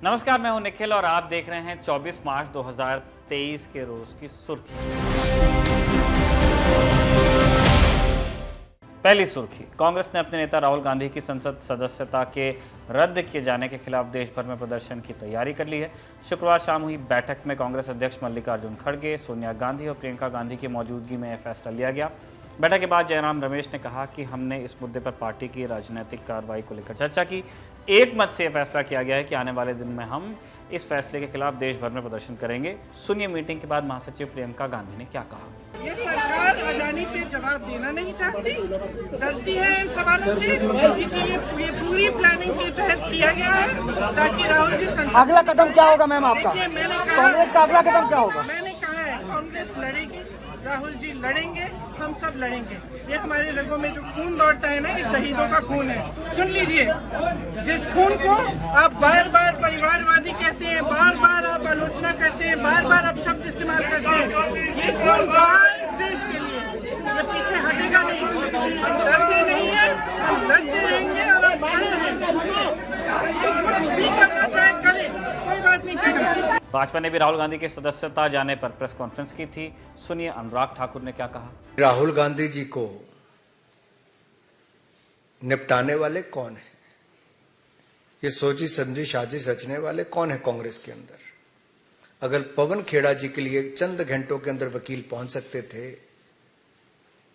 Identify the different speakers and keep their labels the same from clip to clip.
Speaker 1: नमस्कार, मैं हूं निखिल और आप देख रहे हैं 24 मार्च 2023 के रोज की सुर्खी। पहली सुर्खी, कांग्रेस ने अपने नेता राहुल गांधी की संसद सदस्यता के रद्द किए जाने के खिलाफ देश भर में प्रदर्शन की तैयारी कर ली है। शुक्रवार शाम हुई बैठक में कांग्रेस अध्यक्ष मल्लिकार्जुन खड़गे, सोनिया गांधी और प्रियंका गांधी की मौजूदगी में यह फैसला लिया गया। बैठक के बाद जयराम रमेश ने कहा कि हमने इस मुद्दे पर पार्टी की राजनीतिक कार्रवाई को लेकर चर्चा की। एक मत से यह फैसला किया गया है कि आने वाले दिन में हम इस फैसले के खिलाफ देश भर में प्रदर्शन करेंगे। सुनिए मीटिंग के बाद महासचिव प्रियंका गांधी ने क्या कहा।
Speaker 2: ये सरकार अडानी पे जवाब देना नहीं चाहती, डरती है इन सवालों से, इसीलिए ये पूरी प्लानिंग के तहत किया गया है ताकि राहुल जी संसद।
Speaker 3: अगला कदम क्या होगा मैम आपका?
Speaker 2: मैंने कहा
Speaker 3: कांग्रेस का अगला कदम क्या होगा?
Speaker 2: मैंने कहा है कांग्रेस लड़ेगी, राहुल जी लड़ेंगे, हम सब लड़ेंगे। ये हमारे रगों में जो खून दौड़ता है ना, ये शहीदों का खून है। सुन लीजिए, जिस खून को आप बार बार परिवारवादी कहते हैं, बार बार आप आलोचना करते हैं, बार बार आप शब्द इस्तेमाल करते हैं, ये खून बहा इस देश के लिए, ये पीछे हटेगा नहीं। हम डरते नहीं है, हम लड़ते रहेंगे और हम खड़े हैं। कुछ भी करना चाहे करें, कोई बात नहीं करेंगे।
Speaker 1: भाजपा ने भी राहुल गांधी के सदस्यता जाने पर प्रेस कॉन्फ्रेंस की थी। सुनिए अनुराग ठाकुर ने क्या कहा।
Speaker 4: राहुल गांधी जी को निपटाने वाले कौन है? ये सोची समझी साजिश रचने वाले कौन है कांग्रेस के अंदर? अगर पवन खेड़ा जी के लिए चंद घंटों के अंदर वकील पहुंच सकते थे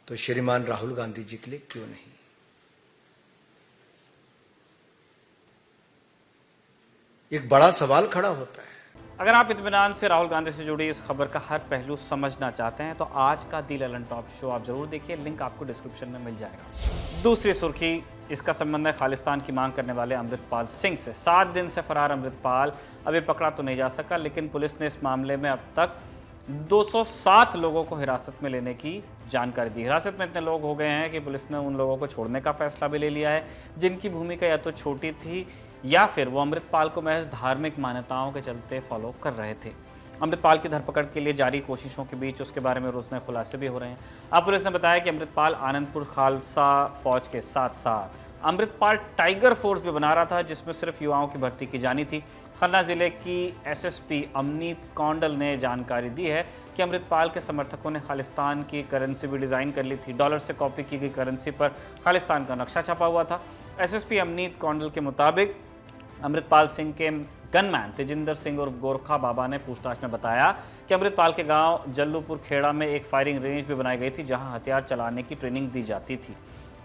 Speaker 4: तो श्रीमान राहुल गांधी जी के लिए क्यों नहीं? एक बड़ा सवाल खड़ा होता है।
Speaker 1: अगर आप इत्मीनान से राहुल गांधी से जुड़ी इस खबर का हर पहलू समझना चाहते हैं तो आज का दी ललन टॉप शो आप जरूर देखिए, लिंक आपको डिस्क्रिप्शन में मिल जाएगा। दूसरी सुर्खी, इसका संबंध है खालिस्तान की मांग करने वाले अमृतपाल सिंह से। 7 दिन से फरार अमृतपाल अभी पकड़ा तो नहीं जा सका, लेकिन पुलिस ने इस मामले में अब तक 207 लोगों को हिरासत में लेने की जानकारी दी। हिरासत में इतने लोग हो गए हैं कि पुलिस ने उन लोगों को छोड़ने का फैसला भी ले लिया है जिनकी भूमिका या तो छोटी थी या फिर वो अमृतपाल को महज धार्मिक मान्यताओं के चलते फॉलो कर रहे थे। अमृतपाल की धरपकड़ के लिए जारी कोशिशों के बीच उसके बारे में रोज नए खुलासे भी हो रहे हैं। अब पुलिस ने बताया कि अमृतपाल आनंदपुर खालसा फौज के साथ साथ अमृतपाल टाइगर फोर्स भी बना रहा था, जिसमें सिर्फ युवाओं की भर्ती की जानी थी। खन्ना जिले की एसएसपी अमनीत कौंडल ने जानकारी दी है कि अमृतपाल के समर्थकों ने खालिस्तान की करेंसी भी डिज़ाइन कर ली थी। डॉलर से कॉपी की गई करेंसी पर खालिस्तान का नक्शा छपा हुआ था। एसएसपी अमनीत कौंडल के मुताबिक अमृतपाल सिंह के गनमैन तेजिंदर सिंह और गोरखा बाबा ने पूछताछ में बताया कि अमृतपाल के गांव जल्लूपुर खेड़ा में एक फायरिंग रेंज भी बनाई गई थी जहां हथियार चलाने की ट्रेनिंग दी जाती थी।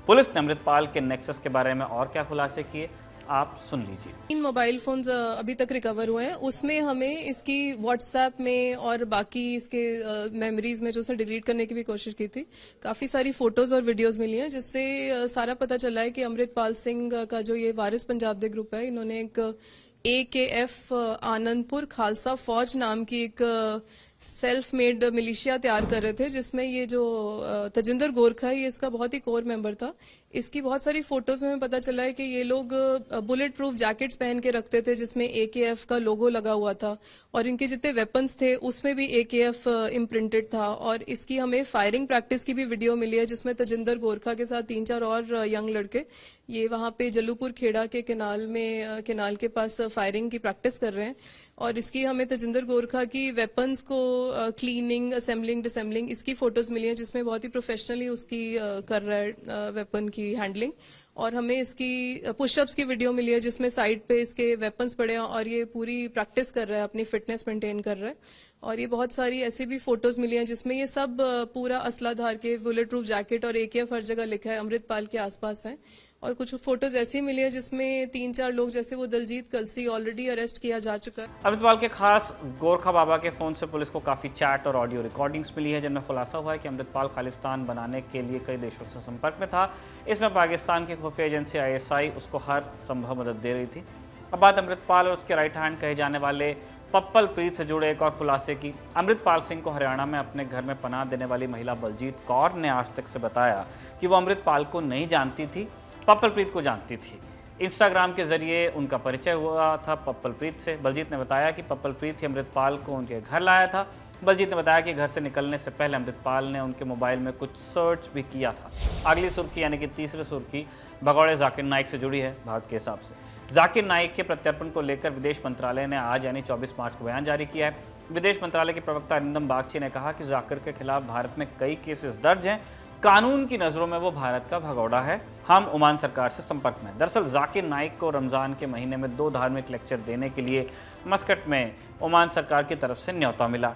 Speaker 1: पुलिस ने अमृतपाल के नेक्सस के बारे में और क्या खुलासे किए, आप सुन लीजिए।
Speaker 5: 3 मोबाइल फोन्स अभी तक रिकवर हुए हैं। उसमें हमें इसकी व्हाट्सएप में और बाकी इसके मेमोरीज में जो उसे डिलीट करने की भी कोशिश की थी। काफी सारी फोटोज और वीडियोस मिली हैं जिससे सारा पता चला है कि अमृतपाल सिंह का जो ये वारिस पंजाब दे ग्रुप है, इन्होंने एक AKF आनंदपुर खालसा फौज नाम की एक सेल्फ मेड मिलिशिया तैयार कर रहे थे, जिसमें ये जो तजिंदर गोरखा है ये इसका बहुत ही कोर मेंबर था। इसकी बहुत सारी फोटोज में पता चला है कि ये लोग बुलेट प्रूफ जैकेट्स पहन के रखते थे जिसमें AKF का लोगो लगा हुआ था, और इनके जितने वेपन्स थे उसमें भी AKF इम्प्रिंटेड था। और इसकी हमें फायरिंग प्रैक्टिस की भी वीडियो मिली है जिसमें तजिंदर गोरखा के साथ 3-4 और यंग लड़के ये वहां पे जल्लूपुर खेड़ा के केनाल के पास फायरिंग की प्रैक्टिस कर रहे हैं। और इसकी हमें तजिंदर गोरखा की वेपन्स को क्लीनिंग, असेंबलिंग, डिसेंबलिंग इसकी फोटोज मिली हैं जिसमें बहुत ही प्रोफेशनली उसकी कर रहा है वेपन की हैंडलिंग। और हमें इसकी पुशअप्स की वीडियो मिली है जिसमें साइड पे इसके वेपन्स पड़े हैं और ये पूरी प्रैक्टिस कर रहा है, अपनी फिटनेस मेंटेन कर रहा है। और ये बहुत सारी ऐसी भी फोटोज मिली हैं जिसमें ये सब पूरा असला धार के बुलेट प्रूफ जैकेट और AKF हर जगह लिखा है अमृतपाल के आसपास है। और कुछ फोटोज ऐसी मिली है जिसमें 3-4 लोग जैसे वो दलजीत कलसी ऑलरेडी अरेस्ट किया जा चुका है।
Speaker 1: अमृतपाल के खास गोरखा बाबा के फोन से पुलिस को काफी चैट और ऑडियो रिकॉर्डिंग्स मिली है जिनमें खुलासा हुआ है कि अमृतपाल खालिस्तान बनाने के लिए कई देशों से संपर्क में था। इसमें पाकिस्तान की खुफिया एजेंसी ISI उसको हर संभव मदद दे रही थी। अब बात अमृतपाल और उसके राइट हैंड कहे जाने वाले पप्पल प्रीत से जुड़े एक और खुलासे की। अमृतपाल सिंह को हरियाणा में अपने घर में पनाह देने वाली महिला बलजीत कौर ने आज तक से बताया कि वो अमृतपाल को नहीं जानती थी, पप्पल प्रीत को जानती थी। इंस्टाग्राम के जरिए उनका परिचय हुआ था पप्पल प्रीत से। बलजीत ने बताया कि पप्पल प्रीत ही अमृतपाल को उनके घर लाया था। बलजीत ने बताया कि घर से निकलने से पहले अमृतपाल ने उनके मोबाइल में कुछ सर्च भी किया था। अगली सुर्खी यानी कि तीसरी सुर्खी भगौड़े जाकिर नाइक से जुड़ी है। भारत के हिसाब से जाकिर नाइक के प्रत्यर्पण को लेकर विदेश मंत्रालय ने आज यानी 24 मार्च को बयान जारी किया है। विदेश मंत्रालय के प्रवक्ता अरिंदम बागची ने कहा कि जाकिर के खिलाफ भारत में कई केसेस दर्ज हैं, कानून की नजरों में वो भारत का भगौड़ा है। हम ओमान सरकार से संपर्क में। दरअसल जाकिर नाइक को रमजान के महीने में 2 धार्मिक लेक्चर देने के लिए मस्कट में ओमान सरकार की तरफ से न्योता मिला।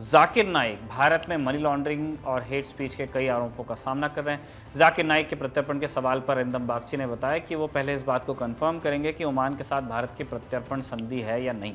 Speaker 1: जाकिर नाइक भारत में मनी लॉन्ड्रिंग और हेट स्पीच के कई आरोपों का सामना कर रहे हैं। जाकिर नाइक के प्रत्यर्पण के सवाल पर अरिंदम बागची ने बताया कि वो पहले इस बात को कंफर्म करेंगे कि ओमान के साथ भारत की प्रत्यर्पण संधि है या नहीं।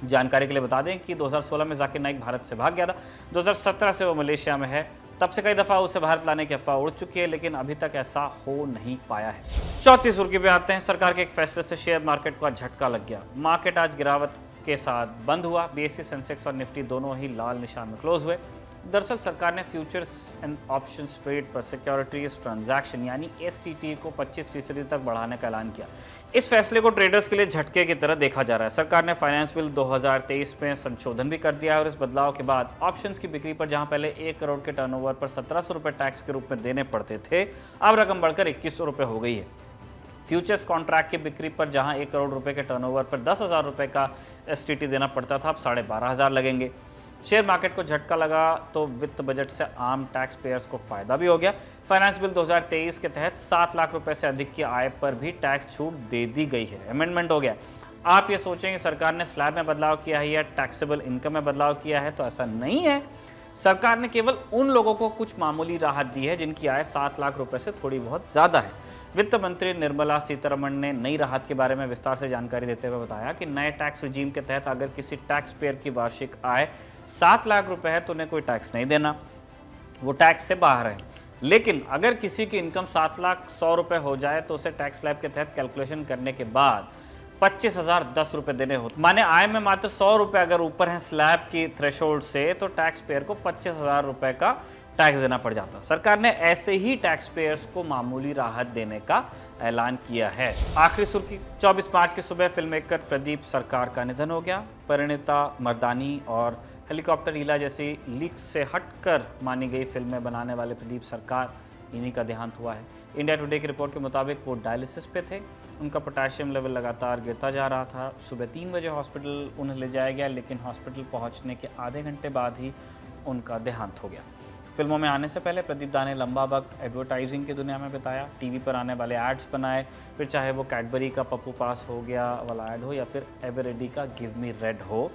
Speaker 1: जानकारी के लिए बता दें कि 2016 में जाकिर नाइक भारत से भाग गया था। 2017 से वो मलेशिया में है। तब से कई दफा उसे भारत लाने की अफवाह उड़ चुकी है, लेकिन अभी तक ऐसा हो नहीं पाया है। चौथी सुर्खी पे आते हैं। सरकार के एक फैसले से शेयर मार्केट को झटका लग गया। मार्केट आज गिरावट के साथ बंद हुआ। बीएसई, सेंसेक्स और निफ्टी दोनों ही लाल निशान में क्लोज हुए। दरअसल सरकार ने फ्यूचर्स एंड ऑप्शंस ट्रेड पर सिक्योरिटीज ट्रांजैक्शन यानी एसटीटी को 25% तक बढ़ाने का ऐलान किया। इस फैसले को ट्रेडर्स के लिए झटके की तरह देखा जा रहा है। सरकार ने फाइनेंस बिल 2023 में संशोधन भी कर दिया है और इस बदलाव के बाद ऑप्शंस की बिक्री पर जहां पहले 1 करोड़ के टर्नओवर पर 1700 रुपये टैक्स के रूप में देने पड़ते थे, अब रकम बढ़कर 2100 रुपये हो गई है। फ्यूचर्स कॉन्ट्रैक्ट की बिक्री पर जहां 1 करोड़ रुपए के टर्नओवर पर 10,000 रुपये का एसटीटी देना पड़ता था, अब 12,500 लगेंगे। शेयर मार्केट को झटका लगा तो वित्त बजट से आम टैक्स पेयर्स को फायदा भी हो गया। फाइनेंस बिल 2023 के तहत 7 लाख रुपए से अधिक की आय पर भी टैक्स छूट दे दी गई है। अमेंडमेंट हो गया। आप ये सोचेंगे सरकार ने स्लैब में बदलाव किया है या टैक्सेबल इनकम में बदलाव किया है, तो ऐसा नहीं है। सरकार ने केवल उन लोगों को कुछ मामूली राहत दी है जिनकी आय 7 लाख रुपए से थोड़ी बहुत ज्यादा है। वित्त मंत्री निर्मला सीतारमण ने नई राहत के बारे में विस्तार से जानकारी देते हुए बताया कि नए टैक्स रिजीम के तहत अगर किसी टैक्स पेयर की वार्षिक आय 7 लाख रुपए है तो उन्हें कोई टैक्स नहीं देना, वो टैक्स से बाहर है। लेकिन अगर किसी की इनकम 7,100,000 रुपए हो जाए तो उसे टैक्स स्लैब के तहत कैलकुलेशन करने के बाद 25,010 रुपए देने होते। माने आय में मात्र 100 रुपए अगर ऊपर है स्लैब की थ्रेशोल्ड से, तो टैक्स पेयर को 25,000 रुपए का टैक्स देना पड़ जाता। सरकार ने ऐसे ही टैक्स पेयर्स को मामूली राहत देने का ऐलान किया है। आखिरी सुर्खी, 24 मार्च की सुबह फिल्म मेकर प्रदीप सरकार का निधन हो गया। परिणीता मर्दानी और हेलीकॉप्टर हीला जैसी लीक्स से हटकर मानी गई फिल्में बनाने वाले प्रदीप सरकार, इन्हीं का देहांत हुआ है। इंडिया टुडे की रिपोर्ट के मुताबिक वो डायलिसिस पे थे। उनका पोटेशियम लेवल लगातार गिरता जा रहा था। सुबह 3 बजे हॉस्पिटल उन्हें ले जाया गया, लेकिन हॉस्पिटल पहुंचने के आधे घंटे बाद ही उनका देहांत हो गया। फिल्मों में आने से पहले प्रदीप दा ने लंबा वक्त एडवर्टाइजिंग की दुनिया में बिताया। टीवी पर आने वाले एड्स बनाए, फिर चाहे वो कैडबरी का पप्पू पास हो गया वाला एड हो या फिर एवरेडी का गिव मी रेड हो,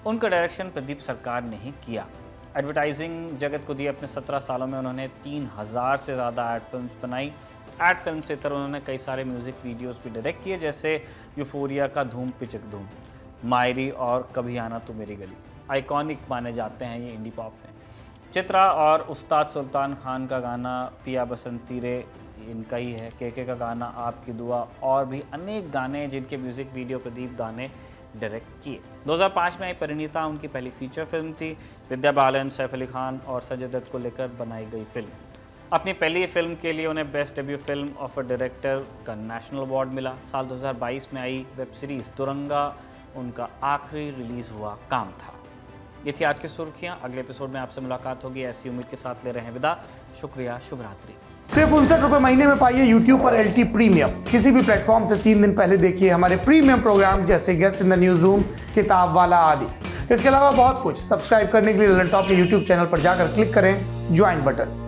Speaker 1: उनका डायरेक्शन प्रदीप सरकार ने ही किया। एडवर्टाइजिंग जगत को दिए अपने 17 सालों में उन्होंने 3000 से ज़्यादा एड फिल्म्स बनाई। एड फिल्म से इतर उन्होंने कई सारे म्यूज़िक वीडियोस भी डायरेक्ट किए, जैसे यूफोरिया का धूम पिचक धूम, मायरी और कभी आना तू मेरी गली। आइकॉनिक माने जाते हैं ये इंडी पॉप में। चित्रा और उस्ताद सुल्तान खान का गाना पिया बसंती रे इनका ही है। केके का गाना आपकी दुआ और भी अनेक गाने जिनके म्यूज़िक वीडियो प्रदीप दा ने डायरेक्ट किए। 2005 में आई परिणीता उनकी पहली फीचर फिल्म थी। विद्या बालन, सैफ अली खान और संजय दत्त को लेकर बनाई गई फिल्म। अपनी पहली फिल्म के लिए उन्हें best debut film of a director का नेशनल अवार्ड मिला। साल 2022 में आई वेब सीरीज़ तुरंगा उनका आखिरी रिलीज़ हुआ काम था। ये थी आज की सुर्खियां। अगले एपिसोड में आपसे मुलाकात होगी, ऐसी उम्मीद के साथ ले रहे हैं विदा। शुक्रिया, शुभ रात्रि।
Speaker 6: सिर्फ 59 रुपए महीने में पाइए YouTube पर LT प्रीमियम। किसी भी प्लेटफॉर्म से 3 दिन पहले देखिए हमारे प्रीमियम प्रोग्राम जैसे guest in the news room, किताब वाला आदि। इसके अलावा बहुत कुछ। सब्सक्राइब करने के लिए ललन टॉप के YouTube चैनल पर जाकर क्लिक करें ज्वाइन बटन।